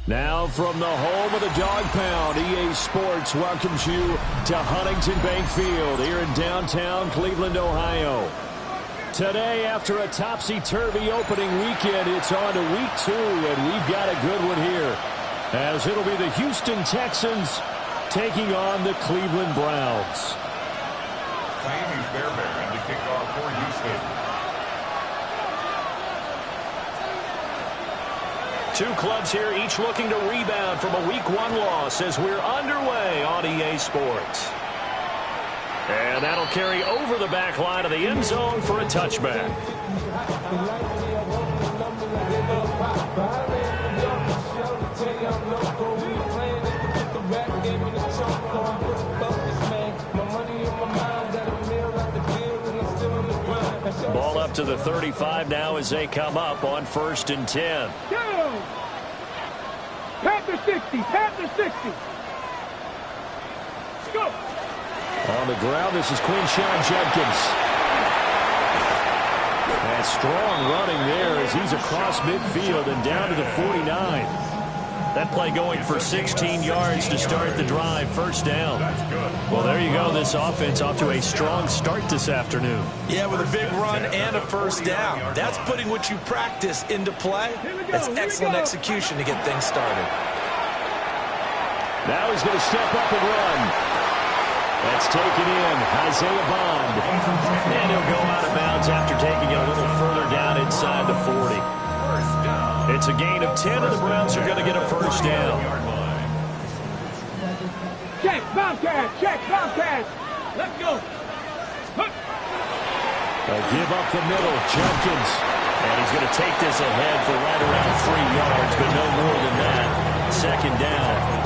Now from the home of the Dog Pound, EA Sports welcomes you to Huntington Bank Field here in downtown Cleveland, Ohio. Today, after a topsy-turvy opening weekend, it's on to week 2, and we've got a good one here, as it'll be the Houston Texans taking on the Cleveland Browns. Miami's Bear to kick off for Houston. Two clubs here, each looking to rebound from a Week 1 loss as we're underway on EA Sports. And that'll carry over the back line of the end zone for a touchback. Ball up to the 35 now as they come up on 1st and 10. Panther 60, Panther 60. Let's go. On the ground, this is Quinshon Judkins. And strong running there as he's across midfield and down to the 49. That play going for 16 yards to start the drive, first down. Well, there you go. This offense off to a strong start this afternoon. Yeah, with a big run and a first down. That's putting what you practice into play. That's excellent execution to get things started. Now he's going to step up and run. That's taken in. Isaiah Bond. And he'll go out of bounds after taking it a little further down inside the 40. It's a gain of 10, and the Browns are going to get a first down. Check, Bobcat, check, Bobcat. Let's go. They'll give up the middle. Judkins. And he's going to take this ahead for right around 3 yards, but no more than that. Second down.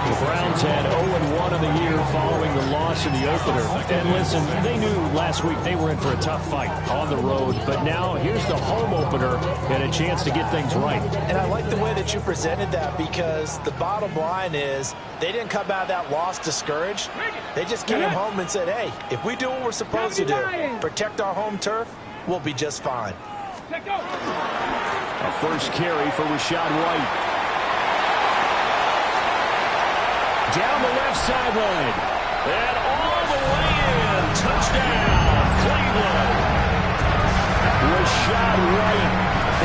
The Browns had 0-1 in the year following the loss in the opener. And listen, they knew last week they were in for a tough fight on the road. But now here's the home opener and a chance to get things right. And I like the way that you presented that, because the bottom line is they didn't come out of that loss discouraged. They just came home and said, hey, if we do what we're supposed to do, protect our home turf, we'll be just fine. A first carry for Rachaad White. Down the left sideline. And all the way in. Touchdown, Cleveland. Rachaad White,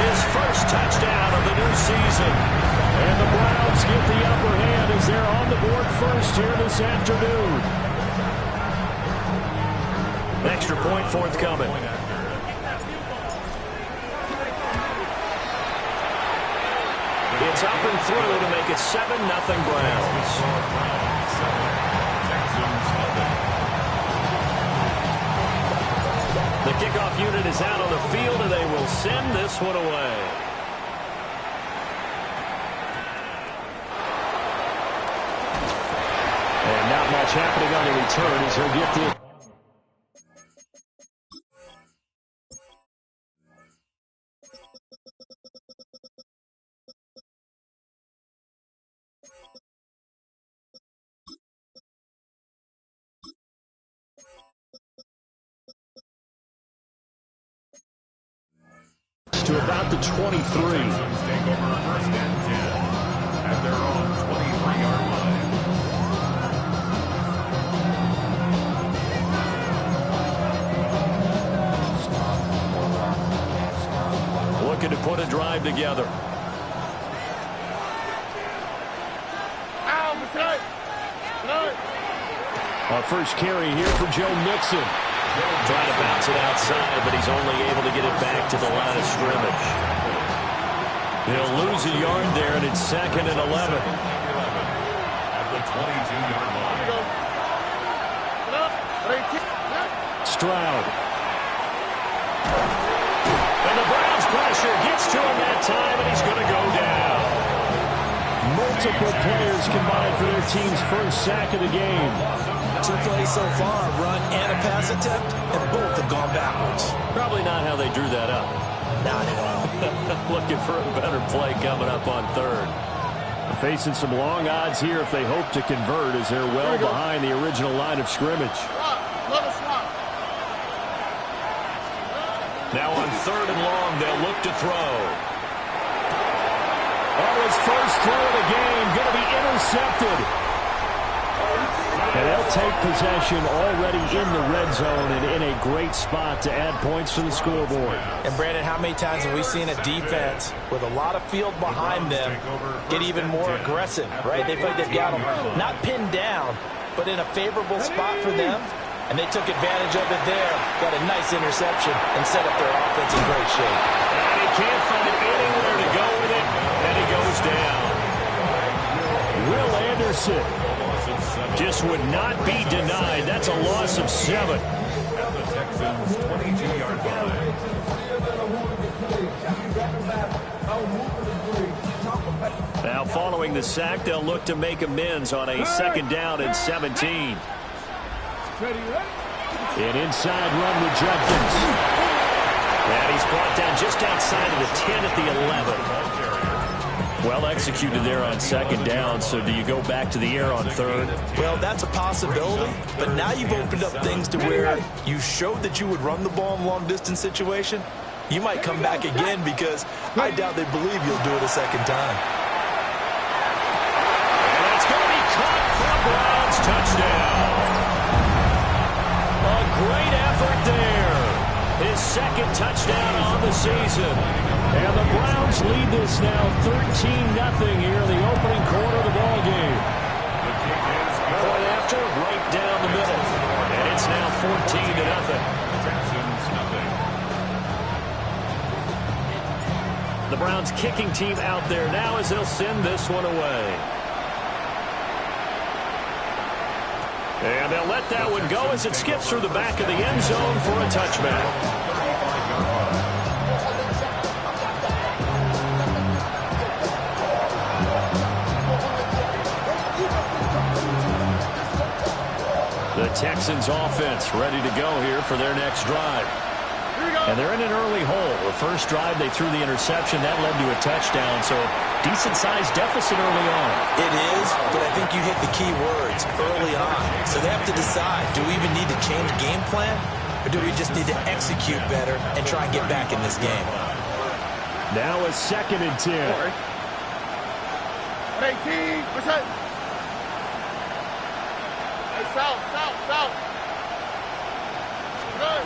his first touchdown of the new season. And the Browns get the upper hand as they're on the board first here this afternoon. Extra point forthcoming. It's up and through to make it 7-0 Browns. The kickoff unit is out on the field, and they will send this one away. And not much happening on the return as he'll get the... to about the 23. Take over 1st and 10 at their own 23-yard line. Looking to put a drive together. Our first carry here for Joe Mixon. Trying to bounce it outside, but he's only able to get it back to the line of scrimmage. He'll lose a yard there, and it's 2nd and 11. At the 22-yard line. Stroud. And the Browns pressure gets to him that time, and he's going to go down. Multiple players combined for their team's first sack of the game. 2 plays so far, run and a pass attempt, and both have gone backwards. Probably not how they drew that up. Not at all. Looking for a better play coming up on 3rd. Facing some long odds here if they hope to convert, as they're well behind the original line of scrimmage. Now on 3rd and long, they'll look to throw. Oh, his first throw of the game. Going to be intercepted. And they'll take possession already in the red zone and in a great spot to add points to the scoreboard. And, Brandon, how many times have we seen a defense with a lot of field behind them get even more aggressive, right? They feel like they've got them not pinned down, but in a favorable spot for them. And they took advantage of it there. Got a nice interception and set up their offense in great shape. And he can't find anywhere to go with it, and he goes down. Will Anderson just would not be denied. That's a loss of 7. At the Texans' 22-yard line. Now following the sack, they'll look to make amends on a second down and 17. An inside run with Judkins. And he's brought down just outside of the 10 at the 11. Well executed there on second down, so do you go back to the air on third? Well, that's a possibility, but now you've opened up things to where you showed that you would run the ball in a long-distance situation. You might come back again because I doubt they believe you'll do it a second time. And it's going to be caught for a Browns touchdown. A great effort there. His second touchdown on the season. And the Browns lead this now 13-0 here in the opening quarter of the ball game. Point after, right down the middle. And it's now 14-0. The Browns kicking team out there now as they'll send this one away. And they'll let that one go as it skips through the back of the end zone for a touchback. The Texans offense ready to go here for their next drive. And they're in an early hole. The first drive, they threw the interception. That led to a touchdown, so decent-sized deficit early on. It is, but I think you hit the key words early on. So they have to decide, do we even need to change game plan, or do we just need to execute better and try and get back in this game? Now a 2nd and 10. 18, what's that? Hey, south. Good.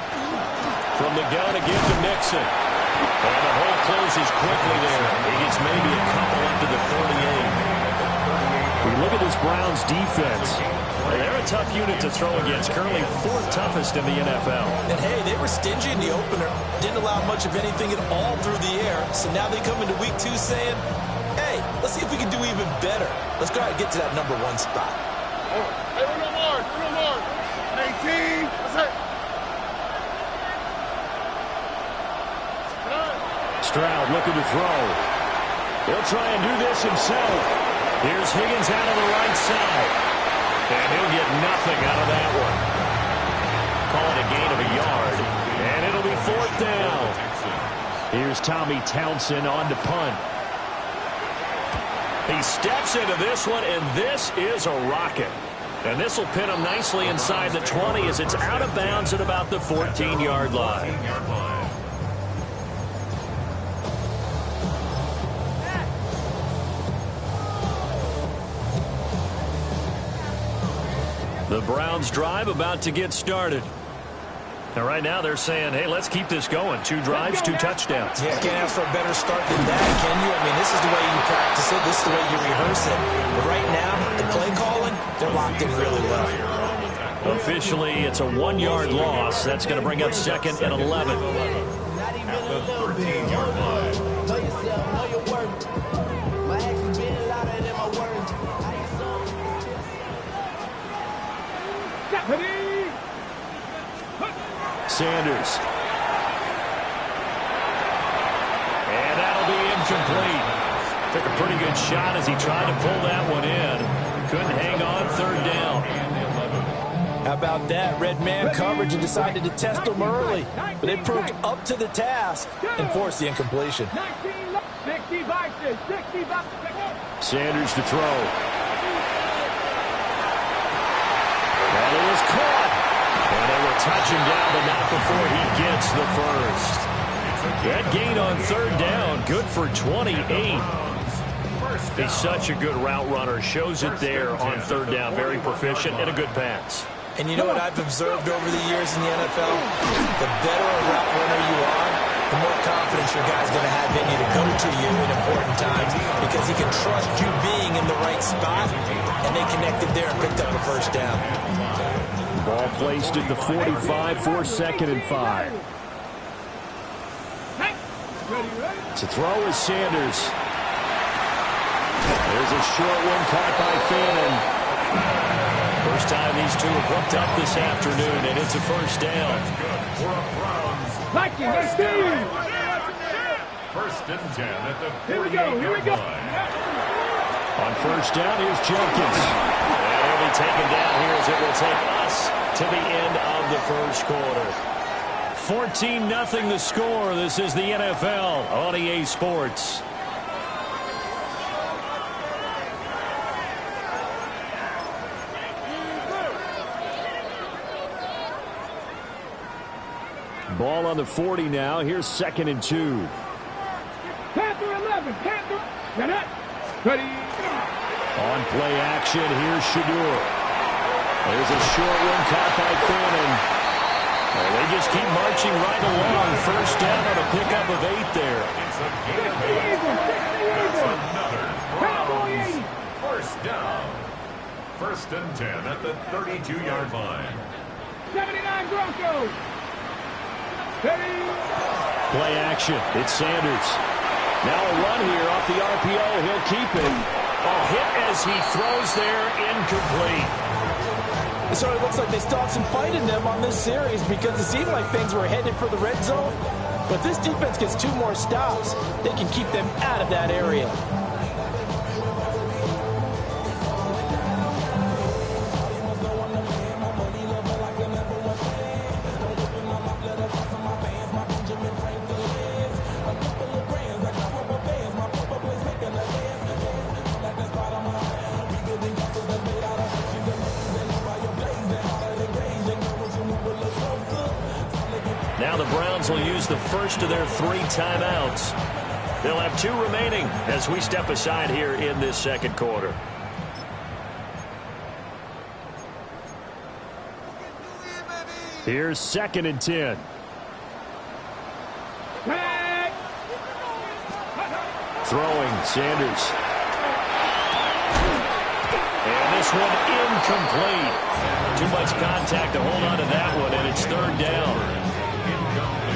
From the gun again to Mixon. And the hole closes quickly there. He gets maybe a couple up to the 38. We look at this Browns defense. Well, they're a tough unit to throw against. Currently 4th toughest in the NFL. And, hey, they were stingy in the opener. Didn't allow much of anything at all through the air. So now they come into week 2 saying, hey, let's see if we can do even better. Let's go ahead and get to that number 1 spot. Hey, one more. 18, what's that? Stroud looking to throw. He'll try and do this himself. Here's Higgins out of the right side. And he'll get nothing out of that one. Call it a gain of a yard. And it'll be 4th down. Here's Tommy Townsend on to punt. He steps into this one, and this is a rocket. And this will pin him nicely inside the 20 as it's out of bounds at about the 14-yard line. The Browns drive about to get started. Now, right now, they're saying, hey, let's keep this going. 2 drives, 2 touchdowns. Yeah, can't ask for a better start than that, can you? I mean, this is the way you practice it. This is the way you rehearse it. But right now, the play calling, they're locked in really well. Officially, it's a 1-yard loss. That's going to bring up 2nd and 11. At the 13-yard line. Sanders. And that'll be incomplete. Took a pretty good shot as he tried to pull that one in. Couldn't hang on 3rd down. How about that? Red man coverage and decided to test them early. But they proved up to the task and forced the incompletion. 65. Sanders to throw. And it was caught. And they will touch him down, but not before he gets the first. That gain on 3rd down, good for 28. He's such a good route runner. Shows it there on third down. Very proficient and a good pass. And you know what I've observed over the years in the NFL? The better a route runner you are, the more confidence your guy's going to have in you to go to you in important times because he can trust you being in the right spot, and they connected there and picked up a first down. Ball placed at the 45 for 2nd and 5. To throw is Sanders. There's a short one caught by Fannin. First time these two have hooked up this afternoon, and it's a first down. First and 10 at the 48-yard line. On first down, here's Jenkins. And he'll be taken down here as it will take us to the end of the first quarter. 14-0 the score. This is the NFL on EA Sports. Ball on the 40 now. Here's 2nd and 2. Panther 11. Panther. Ready. On play action, here's Shadur. There's a short one caught by Fannin. Well, they just keep marching right along. First down on a pickup of 8 there. It's a game winner. That's another Browns first down. First and 10 at the 32-yard line. 79 Broncos. Play action. It's Sanders. Now a run here off the RPO. He'll keep it. Oh, hit as he throws there. Incomplete. So it looks like they still have some fight in them on this series because it seemed like things were headed for the red zone. But this defense gets 2 more stops. They can keep them out of that area. Now the Browns will use the first of their 3 timeouts. They'll have 2 remaining as we step aside here in this second quarter. Here's 2nd and 10. Throwing, Sanders. And this one incomplete. Too much contact to hold on to that one, and it's 3rd down.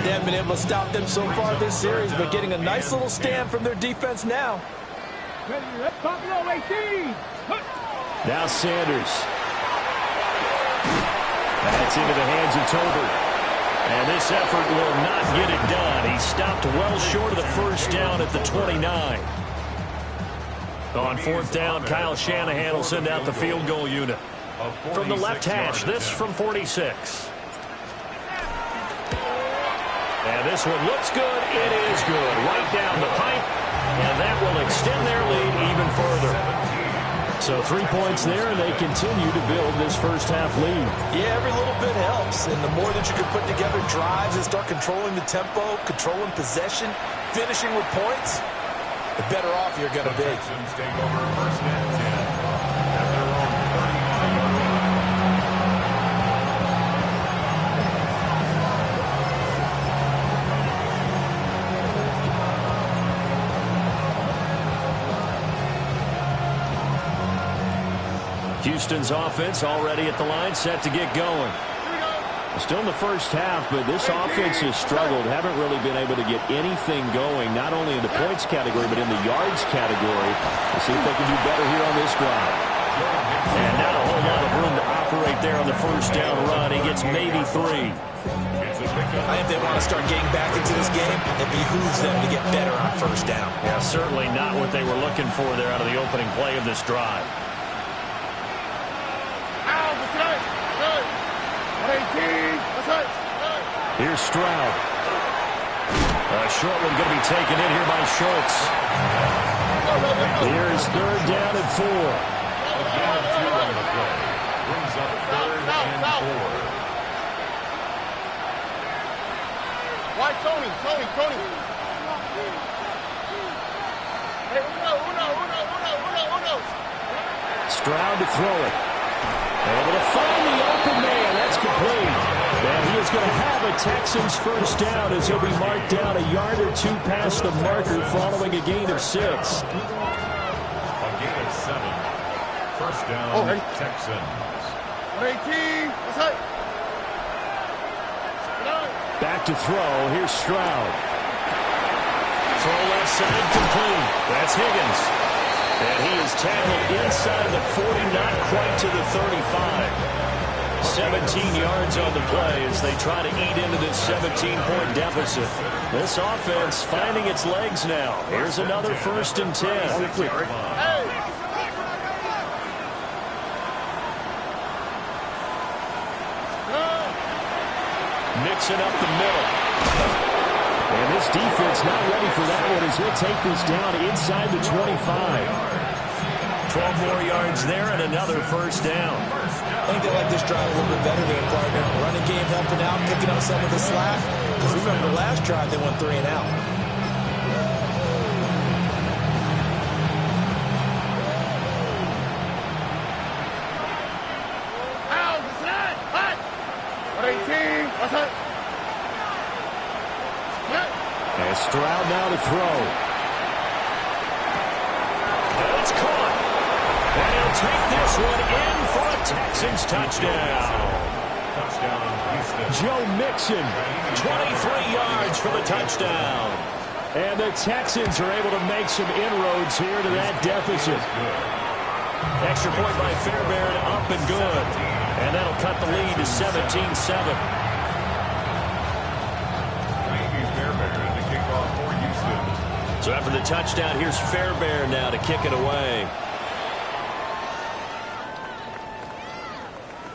They haven't been able to stop them so far this series, but getting a nice little stand from their defense now. Now Sanders. That's into the hands of Tolbert. And this effort will not get it done. He stopped well short of the first down at the 29. On 4th down, Kyle Shanahan will send out the field goal unit. From the left hash, this from 46. And this one looks good. It is good. Right down the pipe. And that will extend their lead even further. So 3 points there, and they continue to build this first half lead. Yeah, every little bit helps. And the more that you can put together drives and start controlling the tempo, controlling possession, finishing with points, the better off you're going to be. Texans take over first and 10 at their own 35-yard line. Houston's offense already at the line, set to get going. Still in the first half, but this offense has struggled. Haven't really been able to get anything going, not only in the points category, but in the yards category. We'll see if they can do better here on this drive. And not a whole lot of room to operate there on the first down run. He gets maybe 3. I think they want to start getting back into this game. It behooves them to get better on first down. Yeah, certainly not what they were looking for there out of the opening play of this drive. Here's Stroud. A short one going to be taken in here by Schultz. Here's 3rd down and 4. A gain of 2 on the play. Brings up 3rd and 4. Why, Tony? Stroud to throw it. Able to find the open man. That's complete. And he is going to have a Texans first down as he'll be marked down a yard or two past the marker following a gain of 6. A gain of 7. First down, Texans. 18. Let's hit. Back to throw. Here's Stroud. Throw left side complete. That's Higgins. And he is tackled inside the 40, not quite to the 35. 17 yards on the play as they try to eat into this 17-point deficit. This offense finding its legs now. Here's another 1st and 10. Mixing up the middle. And this defense not ready for that one as he'll take this down inside the 25. 12 more yards there and another first down. I think they like this drive a little bit better than their partner. Running game helping out, picking up some of the slack. Because remember, the last drive they went 3 and out. And Stroud now to throw. It's caught. And he'll take this one in for a Texans touchdown. Touchdown, Houston. Joe Mixon, 23 yards for the touchdown. And the Texans are able to make some inroads here to that deficit. Extra point by Fairbairn, up and good. And that'll cut the lead to 17-7. So after the touchdown, here's Fairbairn now to kick it away.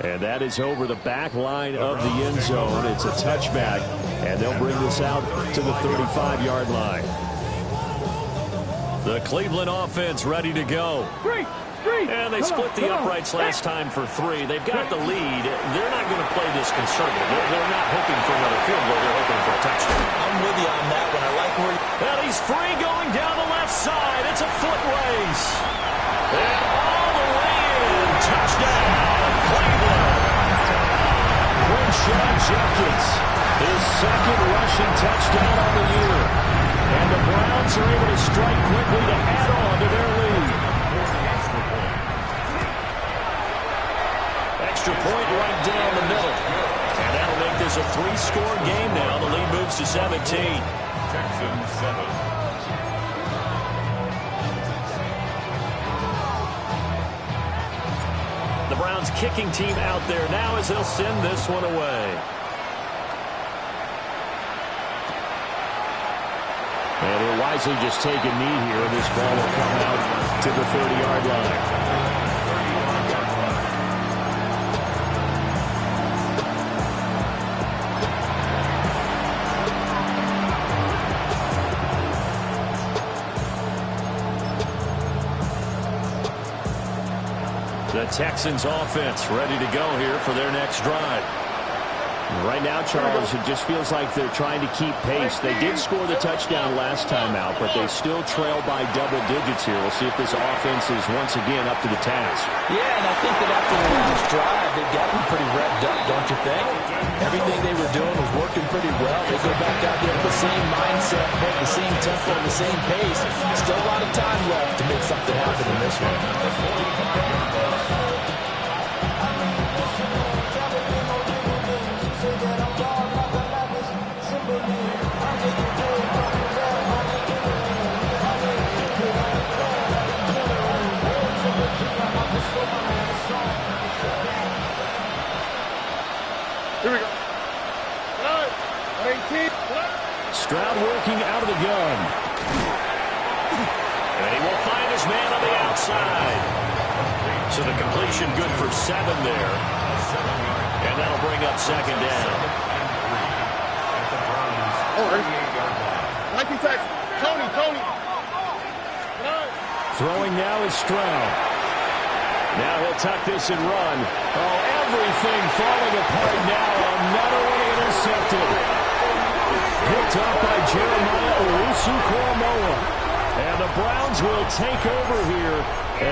And that is over the back line of the end zone. It's a touchback, and they'll bring this out to the 35-yard line. The Cleveland offense ready to go. And they split the uprights last time for 3. They've got the lead. They're not going to play this conservative. They're not hoping for another field goal. They're hoping for a touchdown. I'm with you on that one. I like where and he's free going down the left side. It's a foot race. And all the way in. Touchdown, Cleveland. Quinshon Judkins, his 2nd rushing touchdown on the year. And the Browns are able to strike quickly to add on to their lead. Extra point right down the middle. And that'll make this a 3-score game now. The lead moves to 17. Texans 7. The Browns kicking team out there now as they'll send this one away. And he'll wisely just take a knee here. This ball will come out to the 30-yard line. The Texans offense ready to go here for their next drive. Right now, Charles, it just feels like they're trying to keep pace. They did score the touchdown last time out, but they still trail by double digits here. We'll see if this offense is once again up to the task. Yeah, and I think that after the last drive, they've gotten pretty revved up, don't you think? Everything they were doing was working pretty well. They go back out there with the same mindset, the same tempo, the same pace. Still a lot of time left to make something happen in this one. Here we go. Stroud working out of the gun. And he will find his man on the outside. So the completion good for 7 there. And that'll bring up 2nd down. All right. 19 Texans. Tony. Throwing now is Stroud. Now he'll tuck this and run. Oh, everything falling apart now. Another one intercepted. Picked up by Jeremiah Owusu-Koramoah. And the Browns will take over here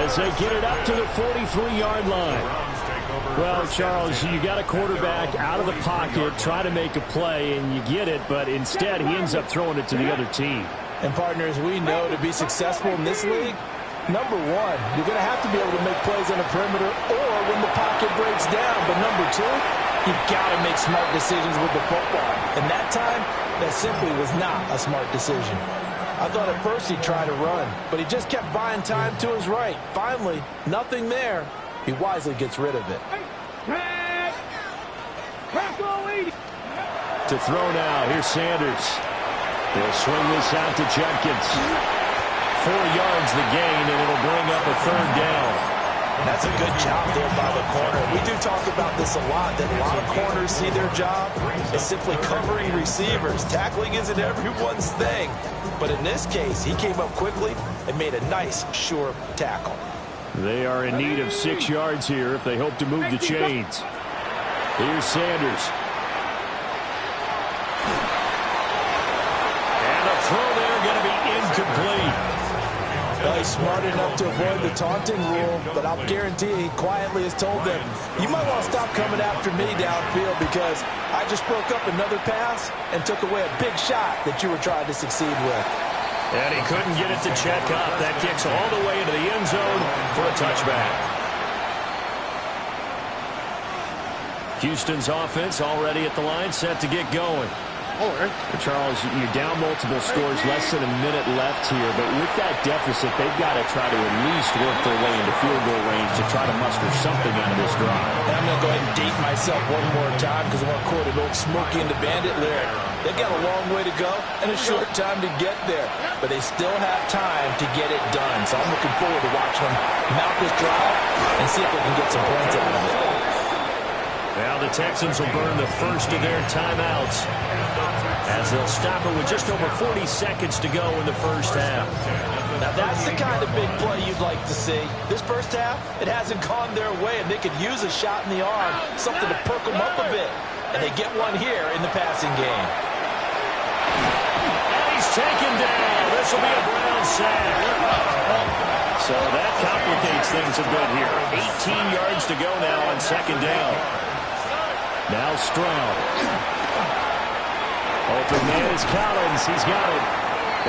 as they get it up to the 43-yard line. Well, Charles, you got a quarterback out of the pocket, try to make a play, and you get it, but instead he ends up throwing it to the other team. And partners, we know to be successful in this league, number one, you're going to have to be able to make plays on the perimeter or when the pocket breaks down. But number two, you've got to make smart decisions with the football. And that time, that simply was not a smart decision. I thought at first he'd try to run, but he just kept buying time to his right. Finally, nothing there. He wisely gets rid of it. To throw now, here's Sanders. They'll swing this out to Judkins. 4 yards the gain, and it'll bring up a 3rd down. That's a good job there by the corner. We do talk about this a lot, that a lot of corners see their job as simply covering receivers. Tackling isn't everyone's thing. But in this case, he came up quickly and made a nice, sure tackle. They are in need of 6 yards here if they hope to move the chains. Here's Sanders. And a throw there going to be incomplete. Well, he's smart enough to avoid the taunting rule, but I'll guarantee he quietly has told them, you might want to stop coming after me downfield because I just broke up another pass and took away a big shot that you were trying to succeed with. And he couldn't get it to check up. That kicks all the way into the end zone for a touchback. Houston's offense already at the line, set to get going. Charles, you're down multiple scores, less than a minute left here, but with that deficit, they've got to try to at least work their way into field goal range to try to muster something out of this drive. And I'm going to go ahead and date myself one more time because I want to quote an old Smokey and the Bandit lyric. They've got a long way to go and a short time to get there, but they still have time to get it done. So I'm looking forward to watching them mount this drive and see if they can get some points out of it. Now the Texans will burn the first of their timeouts as they'll stop it with just over 40 seconds to go in the first half. Now that's the kind of big play you'd like to see. This first half, it hasn't gone their way, and they could use a shot in the arm, something to perk them up a bit. And they get one here in the passing game. And he's taken down. This will be a Brown sack. So that complicates things a bit here. 18 yards to go now on 2nd down. Now Stroud. Open man is Collins. He's got it.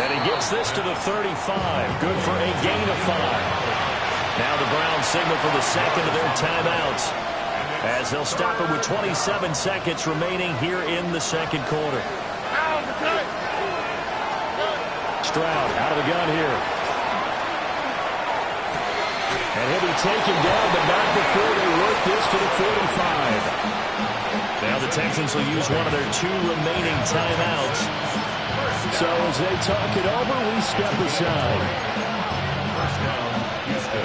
And he gets this to the 35. Good for a gain of 5. Now the Browns signal for the second of their timeouts as they'll stop it with 27 seconds remaining here in the second quarter. Stroud out of the gun here. And he'll be taken down, but not before they work this to the 45. Now the Texans will use one of their 2 remaining timeouts. So as they talk it over, we step aside. First down, Houston.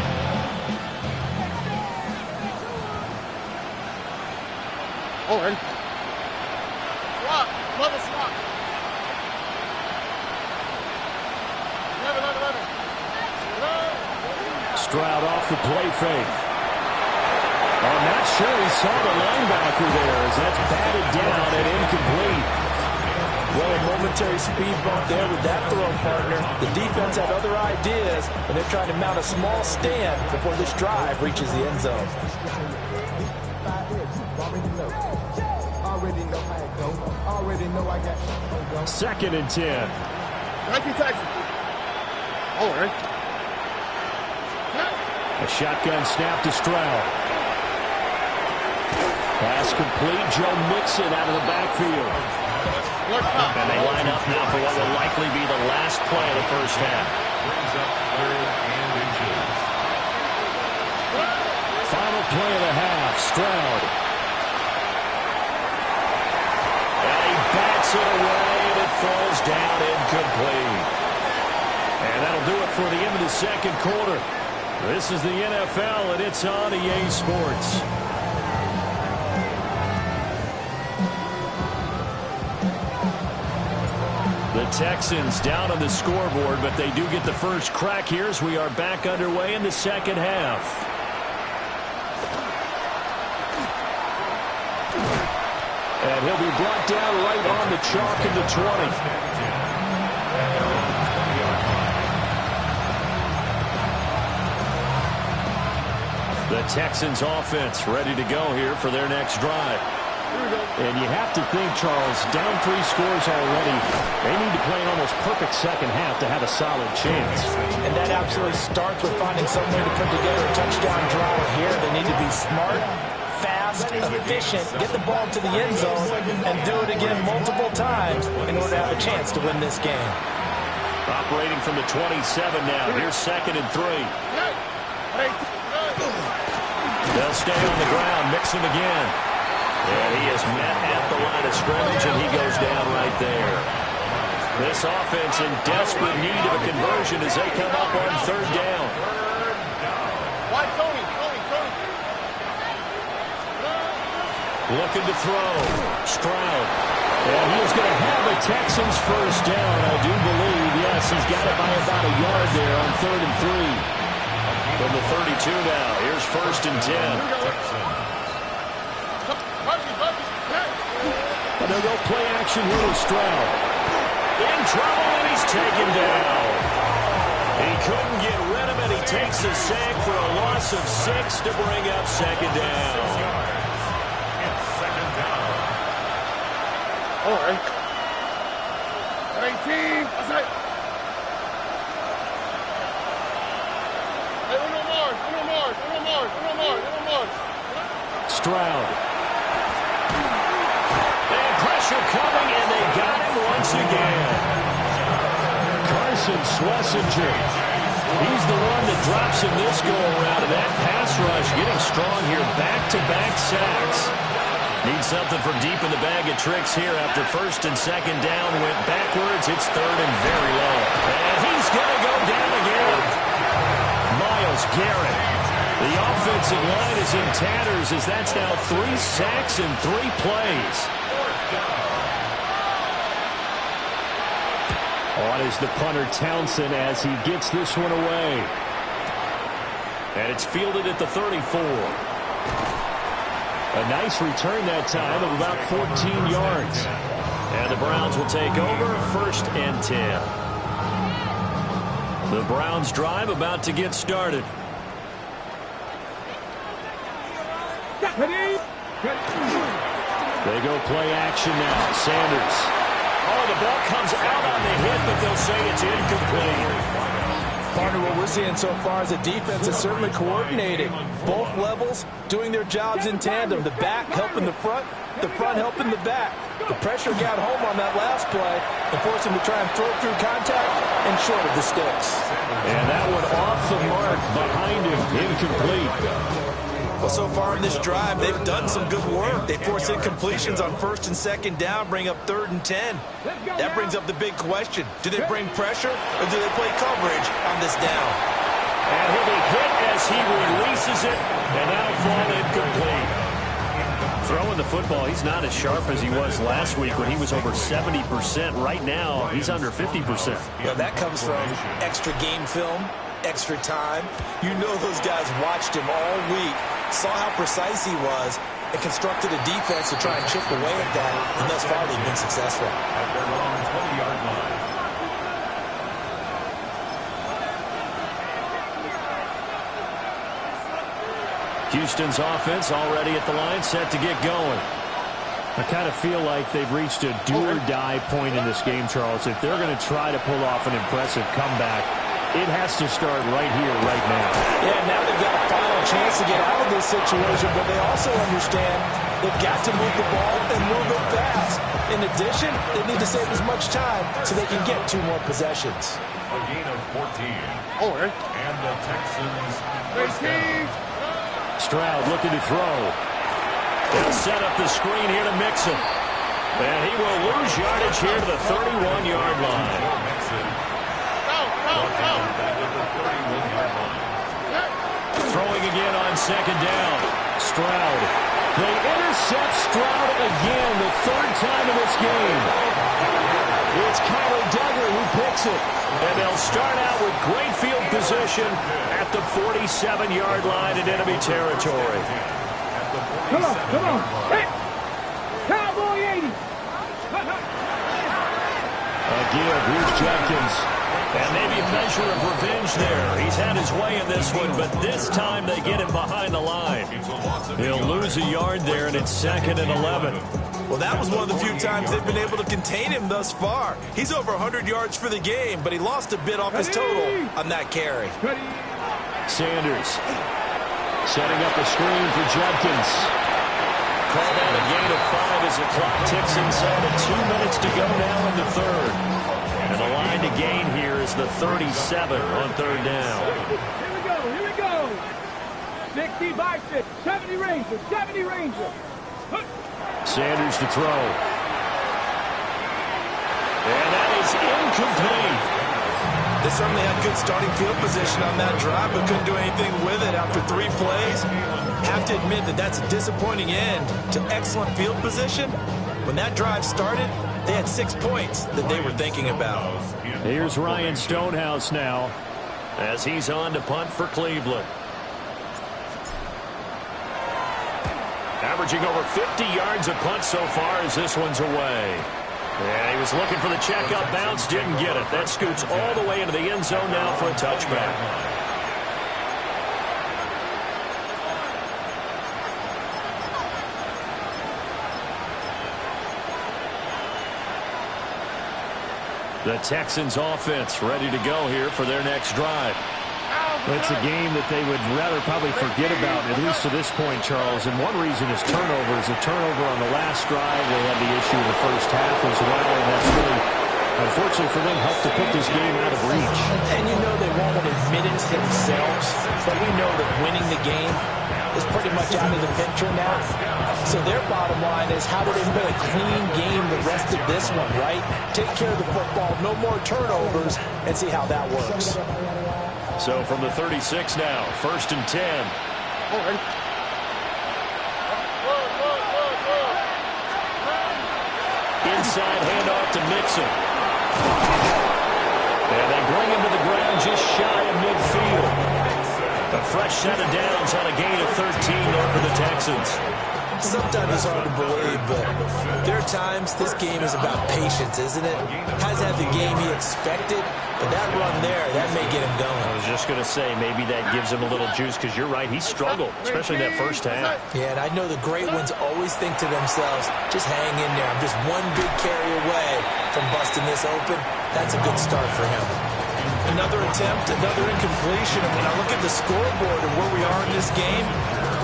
Owen. Swap. Mother swap. 11. Stroud off the play fake. I'm not sure he saw the linebacker there as that's batted down and incomplete. Well, a momentary speed bump there with that throw, partner. The defense had other ideas, and they're trying to mount a small stand before this drive reaches the end zone. Second and 10. 19 Texans. All right. A shotgun snap to Stroud. Pass complete. Joe Mixon out of the backfield. And they line up now for what will likely be the last play of the first half. Brings up 3rd and inches. Final play of the half. Stroud. And he bats it away and it falls down incomplete. And that'll do it for the end of the second quarter. This is the NFL, and it's on EA Sports. The Texans down on the scoreboard, but they do get the first crack here as we are back underway in the second half. And he'll be brought down right on the chalk in the 20. The Texans offense ready to go here for their next drive. And you have to think, Charles, down 3 scores already. They need to play an almost perfect second half to have a solid chance. And that absolutely starts with finding some way to put together a touchdown drive here. They need to be smart, fast, efficient, get the ball to the end zone, and do it again multiple times in order to have a chance to win this game. Operating from the 27 now. Here's 2nd and 3. They'll stay on the ground, mix him again. And he is met at the line of scrimmage, and he goes down right there. This offense in desperate need of a conversion as they come up on 3rd down. Looking to throw. Stroud. And he is going to have the Texans first down, I do believe. Yes, he's got it by about a yard there on 3rd and 3. From the 32 now. Here's 1st and 10. And they'll go play action here with Stroud. In trouble, and he's taken down. He couldn't get rid of it. He takes a sack for a loss of 6 to bring up 2nd down. All right. 18. That's it. Hey, Uno more. Stroud. Pressure coming, and they got him once again. Carson Schlesinger. He's the one that drops him this go-around, and that pass rush getting strong here. Back-to-back sacks. Need something from deep in the bag of tricks here after 1st and 2nd down. Went backwards. It's 3rd and very low. And he's going to go down again. Myles Garrett. The offensive line is in tatters as that's now 3 sacks in 3 plays. On is the punter Townsend as he gets this one away. And it's fielded at the 34. A nice return that time of about 14 yards. And the Browns will take over 1st and 10. The Browns drive about to get started. They go play action now. Sanders. Oh, the ball comes out on the hit, but they'll say it's incomplete. Partner, what we're seeing so far is the defense is certainly coordinated. Both levels doing their jobs in tandem. The back helping the front helping the back. The pressure got home on that last play and forced him to try and throw it through contact and short of the sticks. And that one off the mark behind him. Incomplete. Well, so far in this drive, they've done some good work. They force incompletions on 1st and 2nd down, bring up 3rd and 10. That brings up the big question. Do they bring pressure or do they play coverage on this down? And he'll be hit as he releases it, and that'll fall incomplete. Throwing the football, he's not as sharp as he was last week when he was over 70%. Right now, he's under 50%. Well, that comes from extra game film, extra time. You know those guys watched him all week, saw how precise he was, and constructed a defense to try and chip away at that, and thus far they've been successful. At their own 20-yard line. Houston's offense already at the line, set to get going. I kind of feel like they've reached a do-or-die point in this game, Charles. If they're going to try to pull off an impressive comeback, it has to start right here, right now. Yeah, now they've got a final chance to get out of this situation, but they also understand they've got to move the ball and move it fast. In addition, they need to save as much time so they can get 2 more possessions. A gain of 14. All right. And the Texans first down. Stroud looking to throw. They'll set up the screen here to Mixon. And he will lose yardage here to the 31-yard line. Throwing again on 2nd down. Stroud. They intercept Stroud again, the 3rd time in this game. It's Kyler Duggar who picks it. And they'll start out with great field position at the 47-yard line in enemy territory. Come on. Hey! Cowboy 80! A give. Here's Jenkins. And maybe a measure of revenge there. He's had his way in this one, but this time they get him behind the line. He'll lose a yard there, and it's 2nd and 11. Well, that was one of the few times they've been able to contain him thus far. He's over 100 yards for the game, but he lost a bit off his total on that carry. Sanders setting up a screen for Judkins. Called out a gain of 5 as the clock ticks inside of 2 minutes to go now in the third. And the line to gain here is the 37 on 3rd down. Here we go. 60 by 6, 70 Rangers, 70 Rangers. Sanders to throw. And that is incomplete. They certainly had good starting field position on that drive, but couldn't do anything with it after 3 plays. Have to admit that that's a disappointing end to excellent field position. When that drive started, they had 6 points that they were thinking about. Here's Ryan Stonehouse now as he's on to punt for Cleveland. Averaging over 50 yards a punt so far as this one's away. Yeah, he was looking for the checkup bounce, didn't get it. That scoots all the way into the end zone now for a touchback. The Texans offense ready to go here for their next drive. It's a game that they would rather probably forget about, at least to this point, Charles. And one reason is turnovers. A turnover on the last drive. They had the issue in the first half as well. And that's really, unfortunately for them, helped to put this game out of reach. And you know they won't admit it themselves, but we know that winning the game is pretty much out of the picture now. So their bottom line is, how do they play a clean game the rest of this one, right? Take care of the football, no more turnovers, and see how that works. So from the 36 now, 1st and 10. Inside handoff to Mixon. And they bring him to the ground just shy of midfield. A fresh set of downs on a gain of 13 over the Texans. Sometimes it's hard to believe, but there are times this game is about patience, isn't it? Hasn't had the game he expected, but that run there, that may get him going. I was just going to say, maybe that gives him a little juice, because you're right, he struggled, especially in that first half. Yeah, and I know the great ones always think to themselves, just hang in there. I'm just one big carry away from busting this open. That's a good start for him. Another attempt, another incompletion. And when I look at the scoreboard and where we are in this game,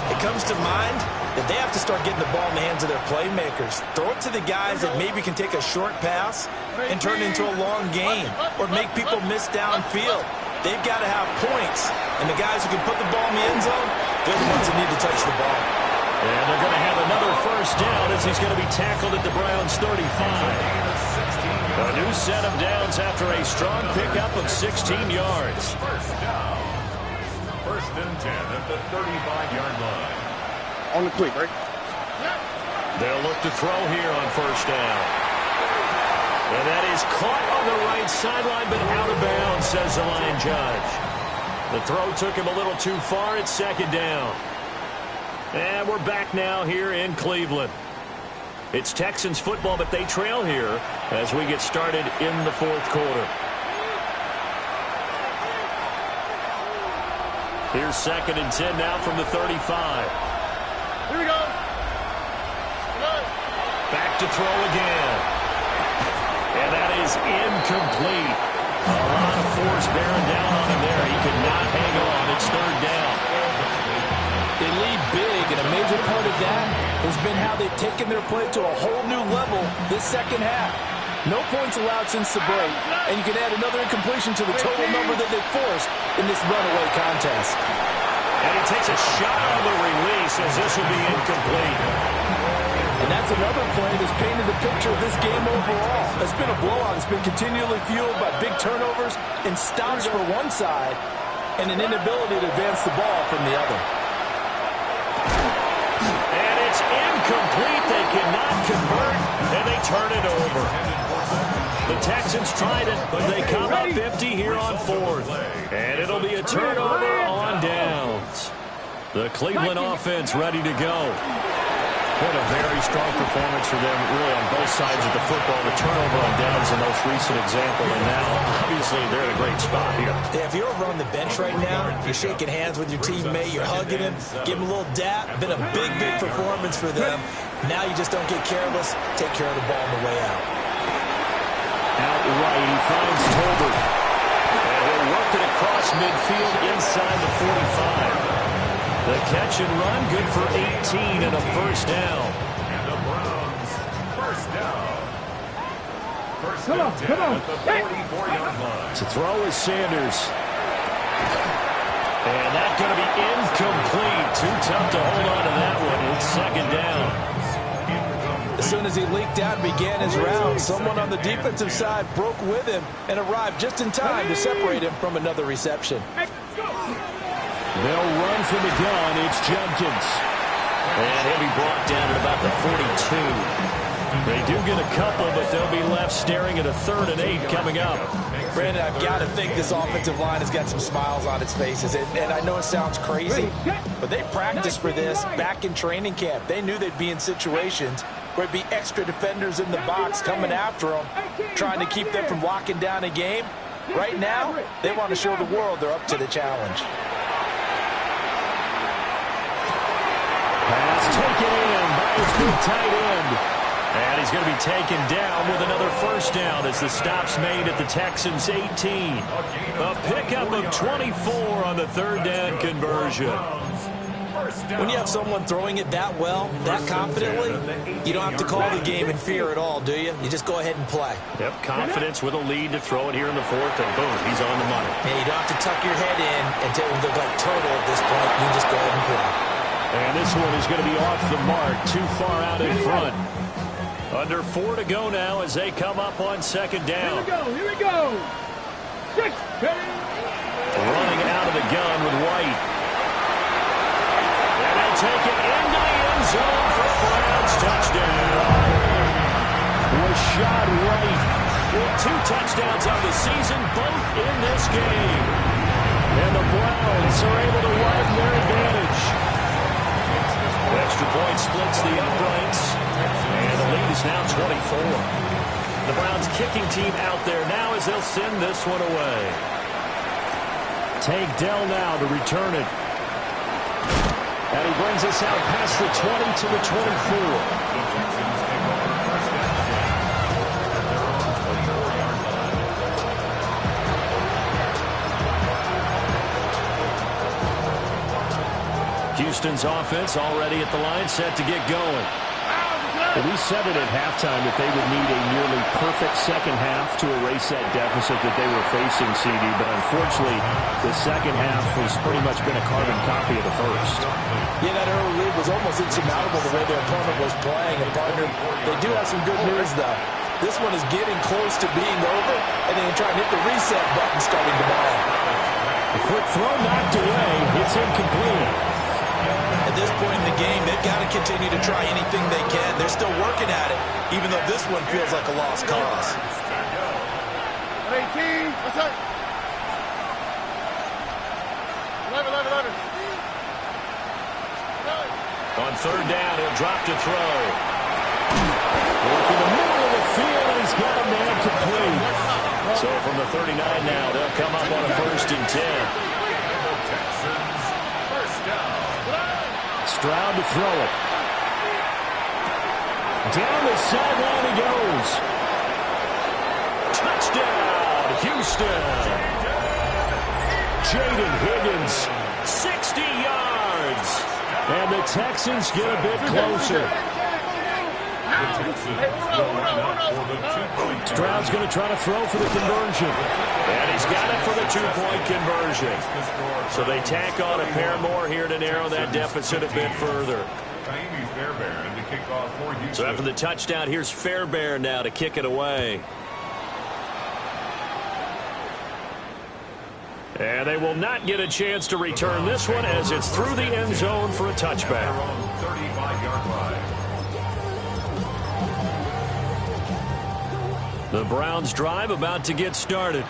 it comes to mind that they have to start getting the ball in the hands of their playmakers. Throw it to the guys that maybe can take a short pass and turn it into a long gain or make people miss downfield. They've got to have points. And the guys who can put the ball in the end zone, they're the ones that need to touch the ball. And they're going to have another first down as he's going to be tackled at the Browns' 35. A new set of downs after a strong pickup of 16 yards. First down. 1st and 10 at the 35-yard line. On the quick, right? They'll look to throw here on 1st down. And that is caught on the right sideline, but out of bounds, says the line judge. The throw took him a little too far. It's 2nd down. And we're back now here in Cleveland. It's Texans football, but they trail here as we get started in the 4th quarter. Here's 2nd and 10 now from the 35. Here we go. Back to throw again. And that is incomplete. A lot of force bearing down on him there. He could not hang on. It's 3rd down. They lead big, and a major part of that has been how they've taken their play to a whole new level this second half. No points allowed since the break, and you can add another incompletion to the total number that they forced in this runaway contest. And he takes a shot on the release as this will be incomplete. And that's another play that's painted the picture of this game overall. It's been a blowout. It's been continually fueled by big turnovers and stops for one side and an inability to advance the ball from the other. And it's incomplete. They cannot convert, and they turn it over. The Texans tried it, but they come up empty here on 4th. And it'll be a turnover on downs. The Cleveland offense ready to go. What a very strong performance for them, really, on both sides of the football. The turnover on downs, the most recent example, and now, obviously, they're in a great spot here. Yeah, if you're over on the bench right now, you're shaking hands with your teammate, you're hugging him, give him a little dap. Been a big, big performance for them. Now you just don't get careless. Take care of the ball on the way out. Out right, he finds Tolbert. And he'll work it across midfield inside the 45. The catch and run, good for 18 and a first down. And the Browns, first down. First Come on, down come on. at the 44-yard line. To throw is Sanders. And that's going to be incomplete. Too tough to hold on to that one. It's second down. As soon as he leaked out and began his round, someone on the defensive side broke with him and arrived just in time to separate him from another reception. They'll run from the gun. It's Jenkins. And he'll be brought down at about the 42. They do get a couple, but they'll be left staring at a 3rd and 8 coming up. Brandon, I've got to think this offensive line has got some smiles on its faces. And I know it sounds crazy, but they practiced for this back in training camp. They knew they'd be in situations where it'd be extra defenders in the box coming after them, trying to keep them from locking down a game. Right now, they want to show the world they're up to the challenge. Pass taken in by his big tight end. And he's going to be taken down with another first down as the stop's made at the Texans' 18. A pickup of 24 on the 3rd down conversion. When you have someone throwing it that well, that confidently, you don't have to call the game in fear at all, do you? You just go ahead and play. Yep, confidence with a lead to throw it here in the 4th, and boom, he's on the money. Yeah, you don't have to tuck your head in and look like turtle at this point. You just go ahead and play. And this one is going to be off the mark, too far out in front. Under 4 to go now as they come up on second down. Here we go. 6. Running out of the gun with White. And they'll take it into the end zone for a Browns touchdown. Rashad White with 2 touchdowns on the season, both in this game. And the Browns are able to widen their advantage. Extra point splits the uprights. And the lead is now 24. The Browns kicking team out there now as they'll send this one away. Tank Dell now to return it. And he brings us out past the 20 to the 24. Houston's offense already at the line, set to get going. Well, we said it at halftime that they would need a nearly perfect second half to erase that deficit that they were facing, CD, but unfortunately, the second half has pretty much been a carbon copy of the first. Yeah, that early lead was almost insurmountable the way their opponent was playing. And, partner, they do have some good news, though. This one is getting close to being over, and they can try and hit the reset button starting tomorrow. A quick throw knocked away. It's incomplete. At this point in the game, they've got to continue to try anything they can. They're still working at it, even though this one feels like a lost cause. 18. What's up? 11. On 3rd down, he'll drop to throw. Working the middle of the field, and he's got a man complete. So from the 39 now, they'll come up on a 1st and 10. Stroud to throw it. Down the sideline he goes. Touchdown, Houston. Jaden Higgins, 60 yards. And the Texans get a bit closer. Stroud's going to try to throw for the conversion. And he's got it for the 2-point conversion. So they tack on a pair more here to narrow that deficit a bit further. So after the touchdown, here's Fairbairn now to kick it away. And they will not get a chance to return this one as it's through the end zone for a touchback. 35-yard line. The Browns drive about to get started.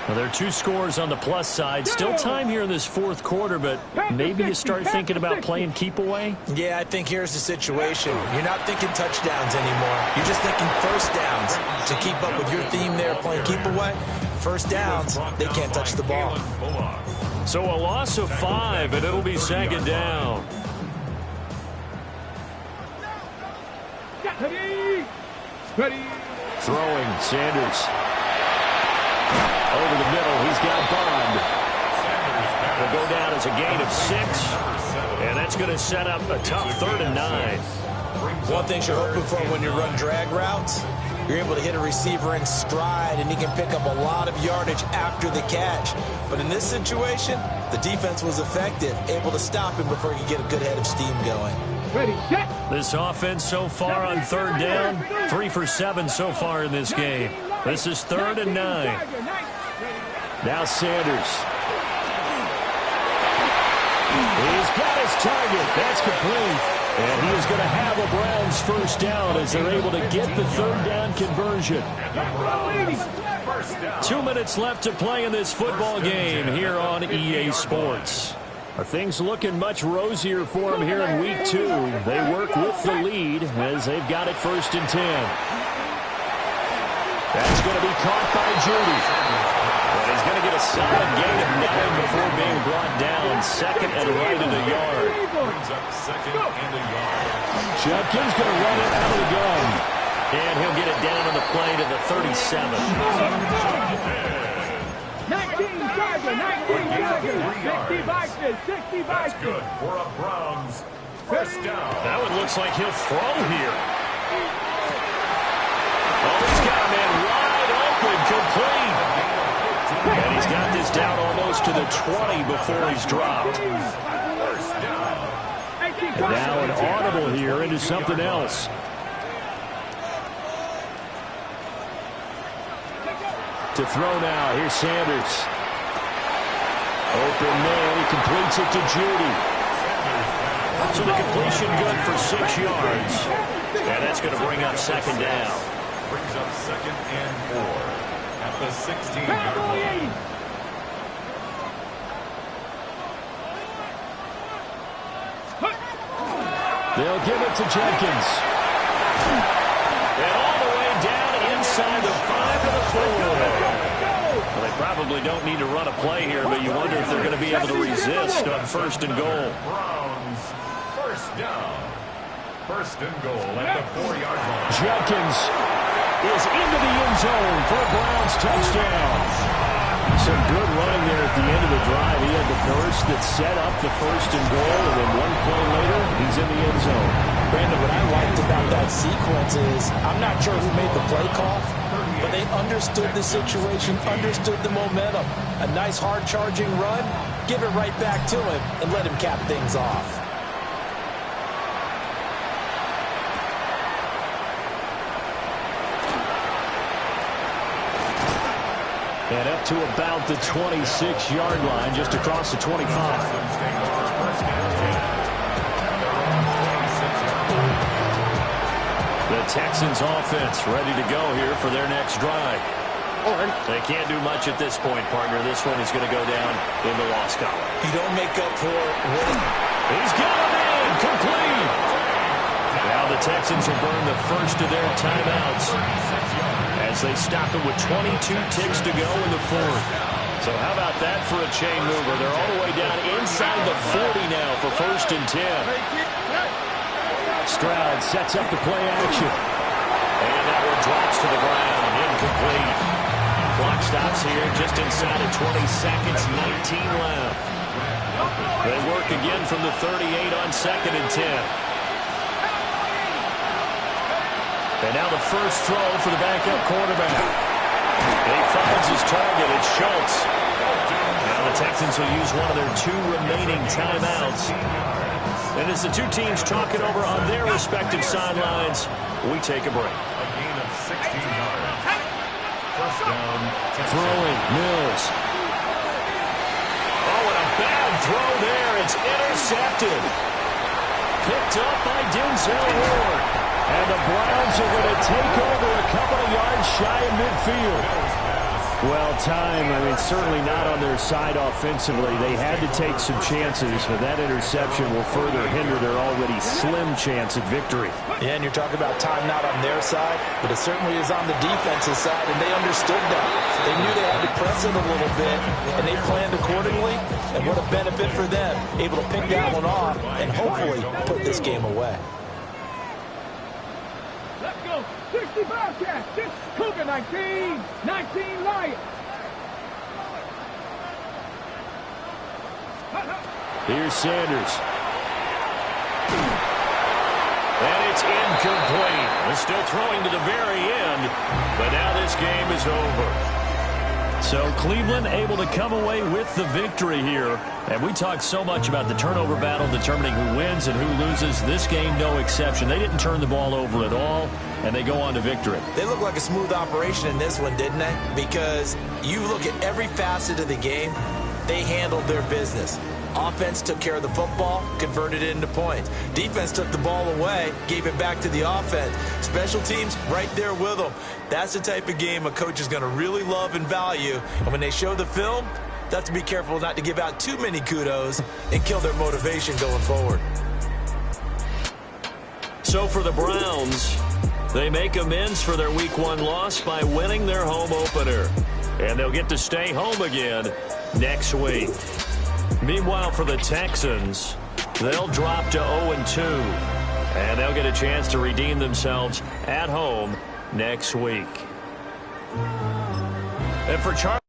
Well, there are 2 scores on the plus side. Still time here in this fourth quarter, but maybe you start thinking about playing keep away? Yeah, I think here's the situation. You're not thinking touchdowns anymore. You're just thinking first downs. To keep up with your theme there, playing keep away, first downs, they can't touch the ball. So a loss of 5, and it'll be second down. Ready. Throwing, Sanders. Over the middle, he's got Bond. Will go down as a gain of 6. And that's going to set up a tough 3rd and 9. One thing you're hoping for when you run drag routes, you're able to hit a receiver in stride, and he can pick up a lot of yardage after the catch. But in this situation, the defense was effective, able to stop him before he could get a good head of steam going. Ready, set. This offense so far on 3rd down, 3 for 7 so far in this game. This is 3rd and 9. Now Sanders. He's got his target. That's complete. And he is going to have a Browns first down as they're able to get the 3rd down conversion. 2 minutes left to play in this football game here on EA Sports. Are things looking much rosier for them here in week 2? They work with the lead as they've got it 1st and 10. That's going to be caught by Judy. But he's going to get a solid gain of 9 before being brought down. 2nd and right in the yard. Brings up 2nd and a yard. Judkins going to run it out of the gun. And he'll get it down on the play to the 37. 19 Charger, 19 Charger. 60 Vikings, 60 That's Vikings. good for a Browns first down. That one looks like he'll throw here. Oh, he's got a man wide open, complete. And he's got this down almost to the 20 before he's dropped. First down. And now an audible here into something else. To throw now, here's Sanders. Open man, he completes it to Judy. So the completion good for 6 yards. And that's going to bring up 2nd down. Brings up 2nd and 4 at the 16-yard line. They'll give it to Jenkins. And all the way down inside the 5 to the 4. Well, they probably don't need to run a play here, but you wonder if they're going to be able to resist on 1st and goal. Browns first down. 1st and goal at the 4-yard line. Jenkins is into the end zone for a Browns touchdown. Some good running there at the end of the drive. He had the burst that set up the 1st and goal, and then one play later, he's in the end zone. Brandon, what I liked about that sequence is, I'm not sure who made the play call, but they understood the situation, understood the momentum. A nice hard-charging run, give it right back to him, and let him cap things off. And up to about the 26-yard line, just across the 25. The Texans offense ready to go here for their next drive. They can't do much at this point, partner. This one is going to go down in the loss column. You don't make up for what... He's got it in, complete. Now the Texans will burn the first of their timeouts as they stop it with 22 ticks to go in the 4th. So how about that for a chain mover? They're all the way down inside the 40 now for 1st and 10. Stroud sets up the play action. And that one drops to the ground. Incomplete. Clock stops here just inside of 20 seconds. 19 left. They work again from the 38 on 2nd and 10. And now the first throw for the backup quarterback. He finds his target. It's Schultz. Now the Texans will use one of their 2 remaining timeouts. And as the 2 teams talk it over on their respective sidelines, we take a break. A gain of 16 yards. First down. Throwing, Mills. Oh, and a bad throw there. It's intercepted. Picked up by Denzel Ward. And the Browns are going to take over a couple of yards shy of midfield. Well, time, certainly not on their side offensively. They had to take some chances, but that interception will further hinder their already slim chance at victory. Yeah, and you're talking about time not on their side, but it certainly is on the defensive side, and they understood that. They knew they had to press it a little bit, and they planned accordingly, and what a benefit for them, able to pick that one off and hopefully put this game away. Let's go. 60 Bobcats. 6 Cougar 19. 19 Lions. Here's Sanders. And it's incomplete. They're still throwing to the very end, but now this game is over. So Cleveland able to come away with the victory here. And we talked so much about the turnover battle determining who wins and who loses. This game, no exception. They didn't turn the ball over at all, and they go on to victory. They look like a smooth operation in this one, didn't they? Because you look at every facet of the game, they handled their business. Offense took care of the football, converted it into points. Defense took the ball away, gave it back to the offense. Special teams right there with them. That's the type of game a coach is going to really love and value. And when they show the film, they have to be careful not to give out too many kudos and kill their motivation going forward. So for the Browns, they make amends for their Week 1 loss by winning their home opener. And they'll get to stay home again next week. Meanwhile, for the Texans, they'll drop to 0-2, and they'll get a chance to redeem themselves at home next week. And for Charlie.